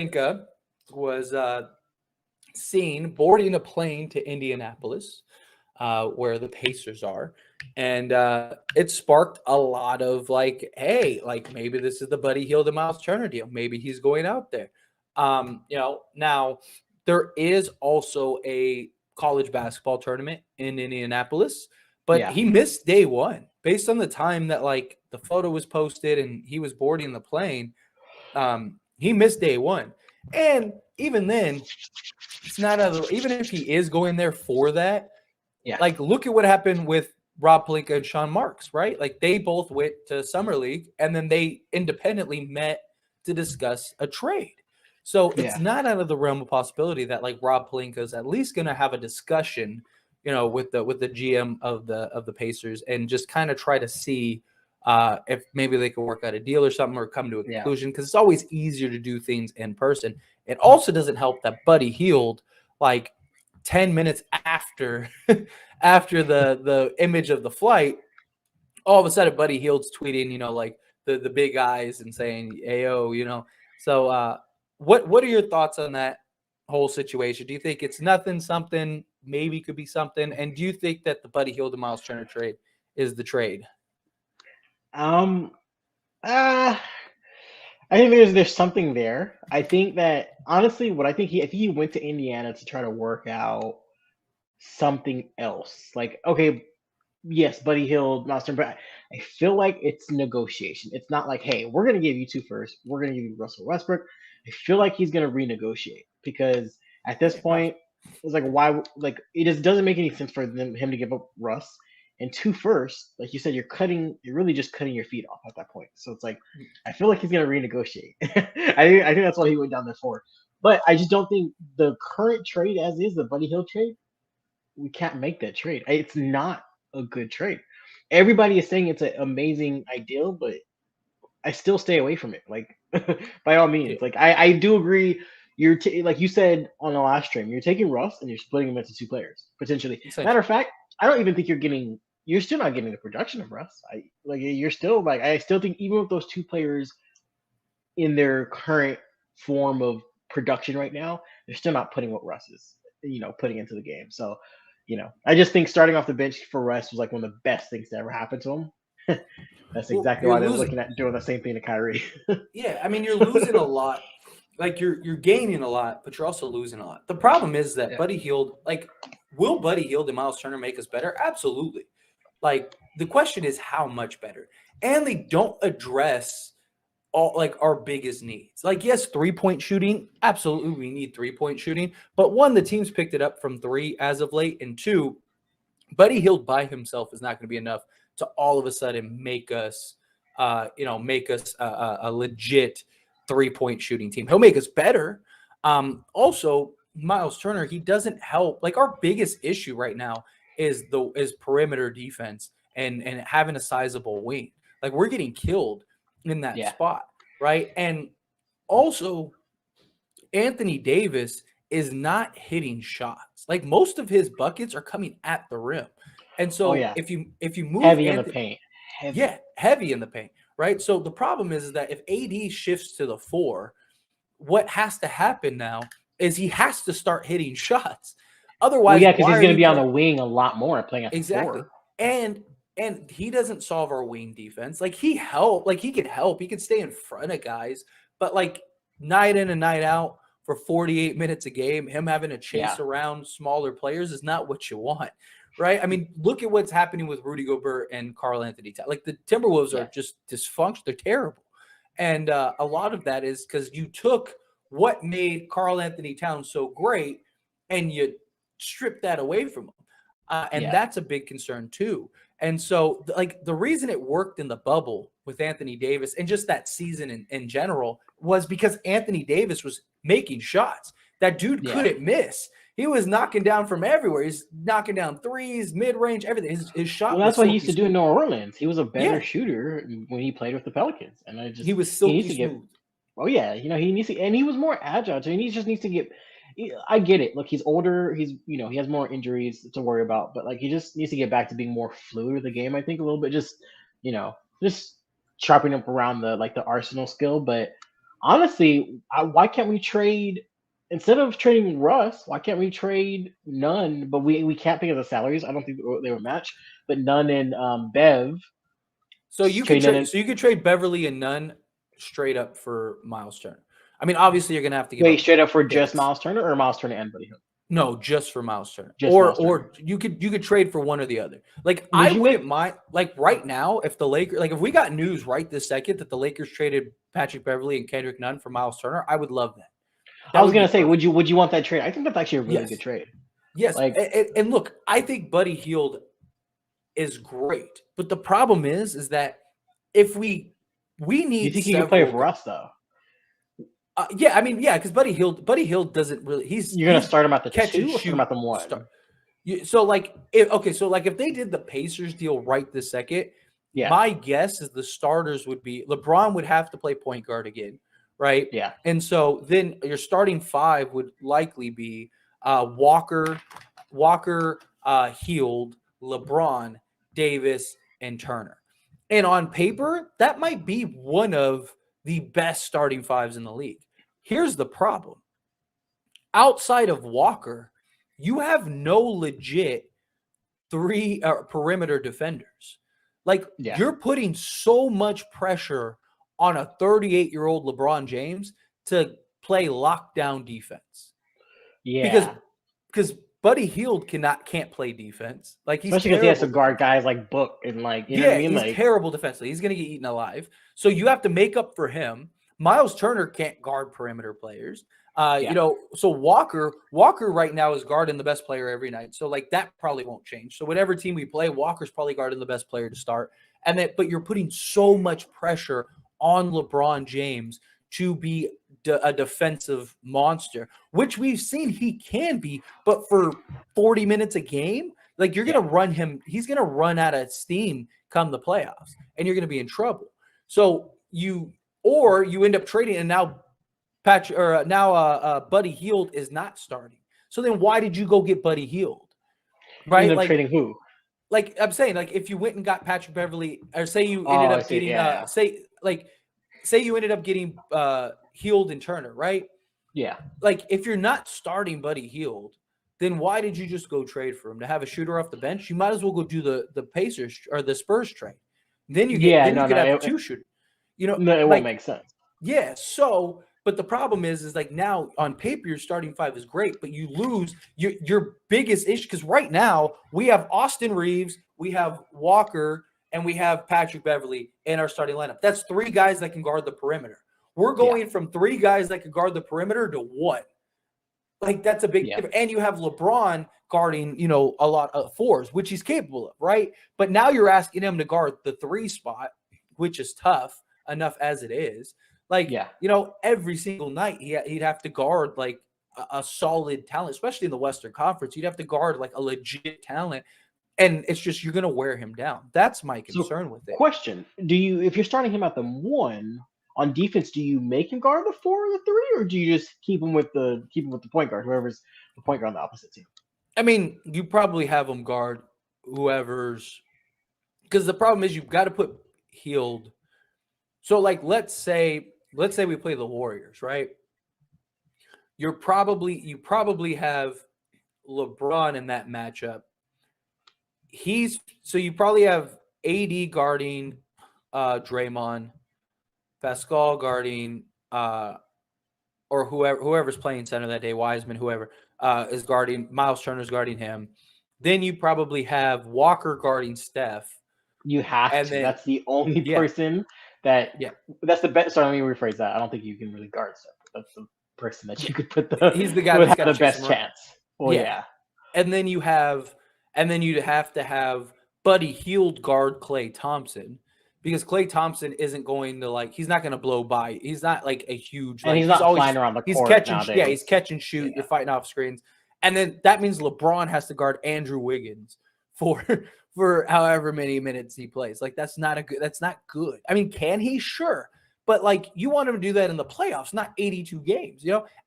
Pelinka was seen boarding a plane to Indianapolis, where the Pacers are, and it sparked a lot of like, hey, like maybe this is the Buddy Hield and Miles Turner deal. Maybe he's going out there. Now there is also a college basketball tournament in Indianapolis, but Yeah. he missed day one based on the time that like the photo was posted and he was boarding the plane. He missed day one, and even then, it's not even if he is going there for that. Yeah. Like, look at what happened with Rob Pelinka and Sean Marks, right? Like, they both went to Summer League, and then they independently met to discuss a trade. So it's Yeah. not out of the realm of possibility that like Rob Pelinka is at least going to have a discussion, with the GM of the Pacers and just kind of try to see if maybe they could work out a deal or something or come to a Yeah. conclusion, because it's always easier to do things in person. It also doesn't help that Buddy Hield, like 10 minutes after after the image of the flight, all of a sudden Buddy Hield's tweeting, like the big eyes and saying, "Ayo," So what are your thoughts on that whole situation? Do you think it's nothing, something, maybe could be something? And do you think that the Buddy Hield and Miles Turner trade is the trade? Um. Uh, I think there's something there. I think that honestly, what I think if he went to Indiana to try to work out something else, like okay, yes, Buddy Hield, Master, but I feel like it's negotiation. It's not like, hey, we're gonna give you two first, we're gonna give you Russell Westbrook. I feel like he's gonna renegotiate because at this Yeah, point, it's like why like it just doesn't make any sense for him to give up Russ and two first. Like you said, you're really just cutting your feet off at that point. So it's like I feel like he's gonna renegotiate. I think that's what he went down there for. But I just don't think the current trade as is, the Buddy Hield trade, we can't make that trade. It's not a good trade. Everybody is saying it's an amazing ideal, but I still stay away from it. Like by all yeah, means, like I do agree. Like you said on the last stream, you're taking Russ and you're splitting him into two players potentially. Matter essentially. of fact, I don't even think you're still not getting the production of Russ. You're still like I still think even with those two players in their current form of production right now, they're still not putting what Russ is, putting into the game. So, I just think starting off the bench for Russ was like one of the best things to ever happen to him. That's Well, exactly you're why they're losing. looking at doing the same thing to Kyrie. Yeah, I mean, you're losing a lot. Like you're gaining a lot, but you're also losing a lot. The problem is that Yeah. Buddy Hield, like, will Buddy Hield and Miles Turner make us better? Absolutely. Like the question is how much better, and they don't address all like our biggest needs. Like, yes, 3-point shooting, absolutely, we need 3-point shooting. But one, the team's picked it up from three as of late, and two, Buddy Hield by himself is not going to be enough to all of a sudden make us a legit 3-point shooting team. He'll make us better. Also, Miles Turner, he doesn't help. Like our biggest issue right now is perimeter defense and having a sizable wing. Like we're getting killed in that Yeah. spot, right? And also, Anthony Davis is not hitting shots. Like most of his buckets are coming at the rim. And Oh so yeah. if you move Heavy in the Anthony, paint. Heavy. yeah, heavy in the paint, right? So the problem is that if AD shifts to the four, what has to happen now is he has to start hitting shots. Well, Otherwise, yeah, because why he's are going to you be on the playing? wing a lot more playing at the Exactly. four. And he doesn't solve our wing defense. Like he help, like he could help. He could stay in front of guys, but like night in and night out for 48 minutes a game, him having to Yeah. chase around smaller players is not what you want. Right? I mean, look at what's happening with Rudy Gobert and Carl Anthony Towns. Like the Timberwolves are Yeah. just dysfunctional. They're terrible. And a lot of that is because you took what made Carl Anthony Towns so great and you stripped that away from him. And Yeah. that's a big concern too. And so, like, the reason it worked in the bubble with Anthony Davis and just that season in general was because Anthony Davis was making shots. That dude Yeah. couldn't miss. He was knocking down from everywhere. He's knocking down threes, mid range, everything. His Well, shot that's was what he silky used to do in smooth. New Orleans. He was a better Yeah, shooter when he played with the Pelicans, and he was he needs silky to get. smooth. Oh yeah, he needs to, and he was more agile. So he just needs to get. I get it. Look, he's older. He has more injuries to worry about, but like he just needs to get back to being more fluid with the game. I think a little bit, just you know, just sharpening up around the arsenal skill. But Honestly, why can't we trade instead of trading Russ? Why can't we trade Nunn? But we can't think of the salaries. I don't think they would match. But Nunn and Bev So you could trade Nunn trade. and So you could trade Beverly and Nunn straight up for Miles Turner. I mean, obviously you're gonna have to give wait up straight up for just picks. Miles Turner or Miles Turner and Buddy Hield? No, just for Miles Turner. Just Miles Turner. Or you could trade for one or the other. Like I Would you wouldn't make? mind like right now if the Lakers like if we got news right this second that the Lakers traded Patrick Beverly and Kendrick Nunn for Miles Turner, I would love that. I That was would be gonna say, perfect. would you want that trade? I think that's actually a really good Yes. trade. Yes. Like, And look, I think Buddy Hield is great. But the problem is that if we do you need think he can play several for us though? yeah, I mean, yeah, because Buddy Hield doesn't really You're gonna he's start him at the catch and 2 or start him shoot at the 1? start. So like if they did the Pacers deal right this second, Yeah, my guess is the starters would be LeBron would have to play point guard again, right? yeah, And so then your starting five would likely be Walker, Hield, LeBron, Davis, and Turner. And on paper, that might be one of the best starting fives in the league. Here's the problem. Outside of Walker, you have no legit three perimeter defenders. Like yeah, you're putting so much pressure on a 38-year-old LeBron James to play lockdown defense because yeah. because Buddy Hield can't play defense. Like he's Especially because he has to terrible. guard guys like Book and like you know what I Yeah, mean. he's Like, terrible defensively. He's going to get eaten alive. So you have to make up for him. Miles Turner can't guard perimeter players. yeah, So Walker right now is guarding the best player every night. So like that probably won't change. So whatever team we play, Walker's probably guarding the best player to start. And then, but you're putting so much pressure on LeBron James to be a defensive monster, which we've seen he can be, but for 40 minutes a game, like you're yeah. going to run him, he's going to run out of steam come the playoffs, and you're going to be in trouble. So you end up trading, and now Buddy Hield is not starting. So then why did you go get Buddy Hield? You end Right? up trading who? Like I'm saying, like if you went and got Patrick Beverly, or say you Oh, ended I up see. getting Yeah, say you ended up getting Hield and Turner, right? yeah, Like if you're not starting Buddy Hield, then why did you just go trade for him to have a shooter off the bench? You might as well go do the Pacers or the Spurs trade. yeah. You No, could no, have two shooters. no, it won't Like make sense. yeah. So, but the problem is like now on paper your starting five is great, but you lose your biggest issue because right now we have Austin Reeves, we have Walker, and we have Patrick Beverly in our starting lineup. That's three guys that can guard the perimeter. We're Yeah, going from three guys that can guard the perimeter to one. Like that's a big yeah, difference. And you have LeBron guarding, a lot of fours, which he's capable of, right? But now you're asking him to guard the three spot, which is tough enough as it is. Like, yeah. every single night he'd have to guard like a solid talent, especially in the Western Conference. You'd have to guard like a legit talent. And it's just you're gonna wear him down. That's my So, concern with it. question: Do you, if you're starting him at the 1 on defense, do you make him guard the 4 or the 3, or do you just keep him with the point guard, whoever's the point guard on the opposite team? I mean, you probably have him guard whoever's because the problem is you've got to put Healed. So like let's say we play the Warriors, right? You probably have LeBron in that matchup. So you probably have AD guarding Draymond, Pascal guarding or whoever's playing center that day, Wiseman, whoever is guarding, Miles Turner's guarding him. Then you probably have Walker guarding Steph. You have And to. then That's the only yeah, person that. yeah. That's the best. Sorry, let me rephrase that. I don't think you can really guard stuff. That's the person that you could put the He's the guy would that's have got the to chase best him around. chance. Well, Yeah. yeah, And then you'd have to have Buddy Hield guard Klay Thompson because Klay Thompson isn't going to he's not going to blow by. He's not like a huge and he's he's not always flying around the he's court catching nowadays. he's catch and shoot. Yeah. You're fighting off screens. And then that means LeBron has to guard Andrew Wiggins for however many minutes he plays. Like that's not good. I mean, can he? Sure. But like you want him to do that in the playoffs, not 82 games,